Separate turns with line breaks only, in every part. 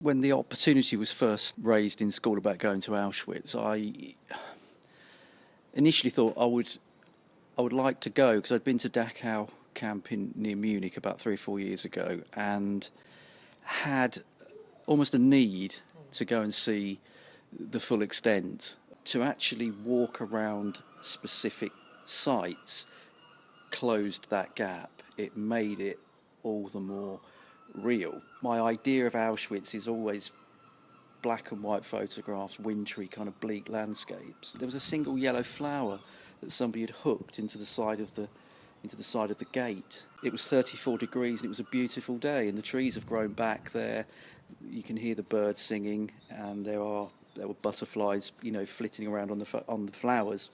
When the opportunity was first raised in school about going to Auschwitz, I initially thought I would like to go because I'd been to Dachau camp near Munich about 3 or 4 years ago and had almost a need to go and see the full extent. To actually walk around specific sites closed that gap. It made it all the more real. My idea of Auschwitz is always black and white photographs, wintry kind of bleak landscapes. There was a single yellow flower that somebody had hooked into the side of the gate. It was 34 degrees and it was a beautiful day, and the trees have grown back there. You can hear the birds singing, and there were butterflies, flitting around on the flowers.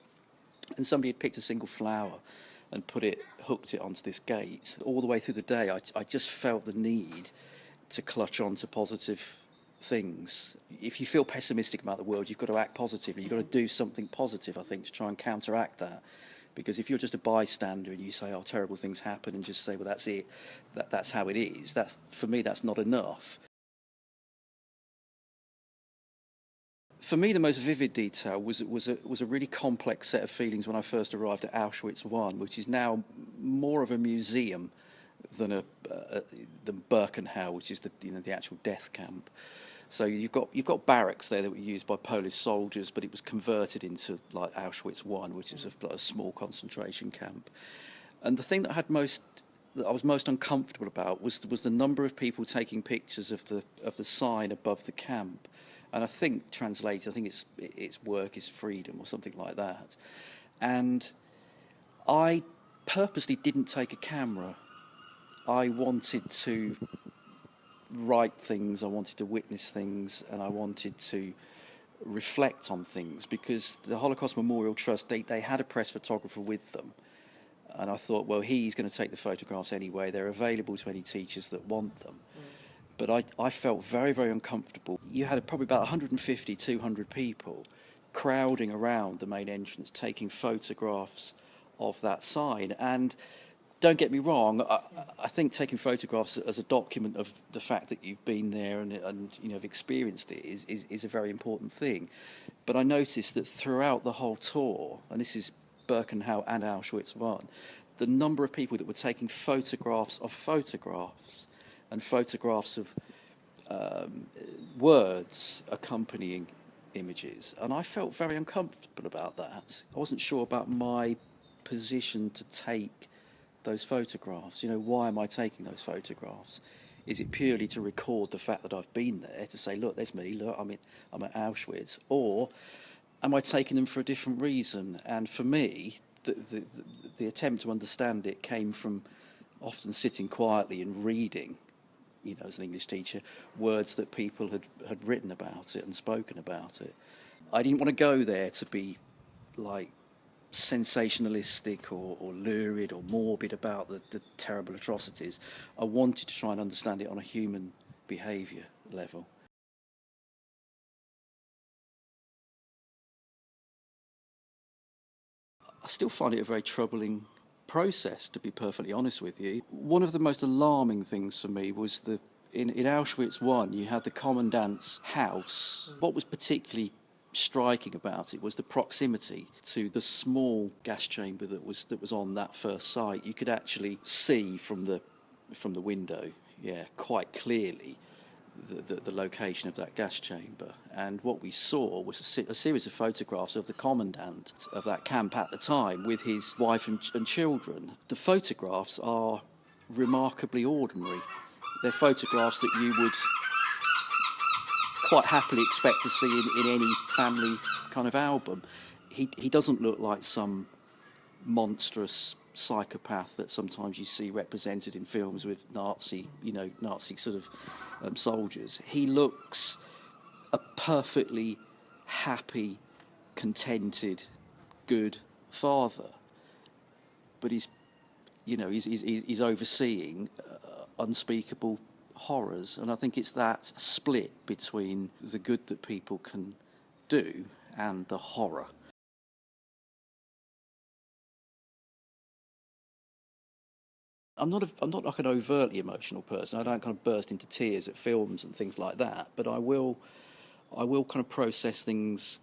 And somebody had picked a single flower and hooked it onto this gate. All the way through the day, I just felt the need to clutch on to positive things. If you feel pessimistic about the world, you've got to act positively. You've got to do something positive, I think, to try and counteract that. Because if you're just a bystander and you say, "Oh, terrible things happen," and just say, "Well, that's it. That's how it is." For me, that's not enough. For me, the most vivid detail was a really complex set of feelings when I first arrived at Auschwitz I, which is now more of a museum than than Birkenau, which is the actual death camp. So you've got barracks there that were used by Polish soldiers, but it was converted into like Auschwitz I, which is a small concentration camp. And the thing that I was most uncomfortable about was the number of people taking pictures of the sign above the camp. And I think its work is freedom or something like that. And I purposely didn't take a camera. I wanted to write things, I wanted to witness things, and I wanted to reflect on things, because the Holocaust Memorial Trust, they had a press photographer with them. And I thought, well, he's going to take the photographs anyway. They're available to any teachers that want them. But I felt very, very uncomfortable. You had probably about 150, 200 people crowding around the main entrance, taking photographs of that sign. And don't get me wrong, I think taking photographs as a document of the fact that you've been there and have experienced it is a very important thing. But I noticed that throughout the whole tour, and this is Birkenau and Auschwitz I, the number of people that were taking photographs of photographs and photographs of words accompanying images. And I felt very uncomfortable about that. I wasn't sure about my position to take those photographs. Why am I taking those photographs? Is it purely to record the fact that I've been there, to say, look, there's me, look, I'm at Auschwitz? Or am I taking them for a different reason? And for me, the attempt to understand it came from often sitting quietly and reading, as an English teacher, words that people had written about it and spoken about it. I didn't want to go there to be like sensationalistic or lurid or morbid about the terrible atrocities. I wanted to try and understand it on a human behaviour level. I still find it a very troubling process, to be perfectly honest with you. One of the most alarming things for me was in Auschwitz I, you had the commandant's house. What was particularly striking about it was the proximity to the small gas chamber that was on that first site. You could actually see from the window, quite clearly the location of that gas chamber. And what we saw was a series of photographs of the commandant of that camp at the time with his wife and children. The photographs are remarkably ordinary. They're photographs that you would quite happily expect to see in any family kind of album. He doesn't look like some monstrous psychopath that sometimes you see represented in films with Nazi sort of soldiers. He looks a perfectly happy, contented, good father, but he's overseeing unspeakable horrors. And I think it's that split between the good that people can do and the horror. I'm not like an overtly emotional person. I don't kind of burst into tears at films and things like that. But I will kind of process things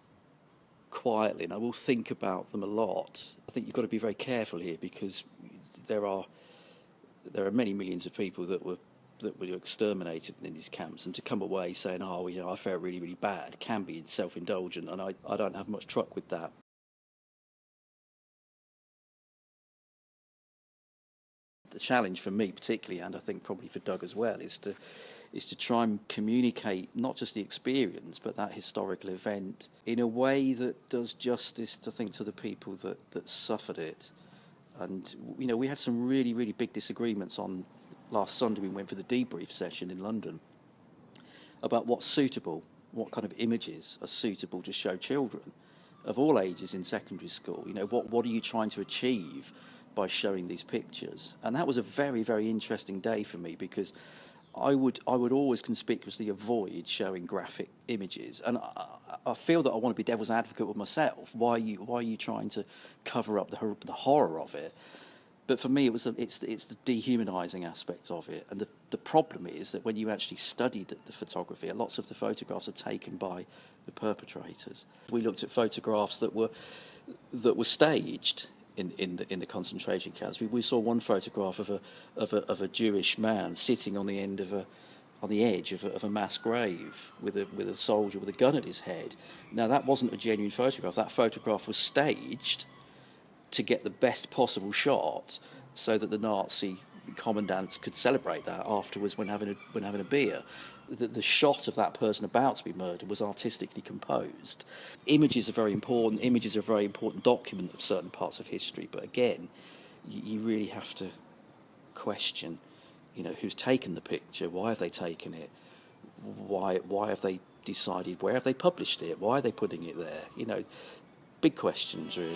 quietly, and I will think about them a lot. I think you've got to be very careful here because there are many millions of people that were exterminated in these camps, and to come away saying, "Oh, I felt really, really bad," can be self-indulgent, and I don't have much truck with that. The challenge for me particularly, and I think probably for Doug as well, is to try and communicate not just the experience but that historical event in a way that does justice to the people that suffered it. And we had some really, really big disagreements on last Sunday. We went for the debrief session in London about what's suitable, what kind of images are suitable to show children of all ages in secondary school. What are you trying to achieve by showing these pictures? And that was a very, very interesting day for me because I would always conspicuously avoid showing graphic images, and I feel that I want to be devil's advocate with myself. Why are you trying to cover up the horror of it? But for me, it's the dehumanising aspect of it, and the problem is that when you actually study the photography, lots of the photographs are taken by the perpetrators. We looked at photographs that were staged in the concentration camps. We saw one photograph of a Jewish man sitting on the edge of a mass grave with a soldier with a gun at his head. Now that wasn't a genuine photograph. That photograph was staged to get the best possible shot, so that the Nazi commandants could celebrate that afterwards when having a beer. The shot of that person about to be murdered was artistically composed. Images are very important. Images are a very important document of certain parts of history. But again, you really have to question, who's taken the picture, why have they taken it, why have they decided, where have they published it, why are they putting it there? Big questions really.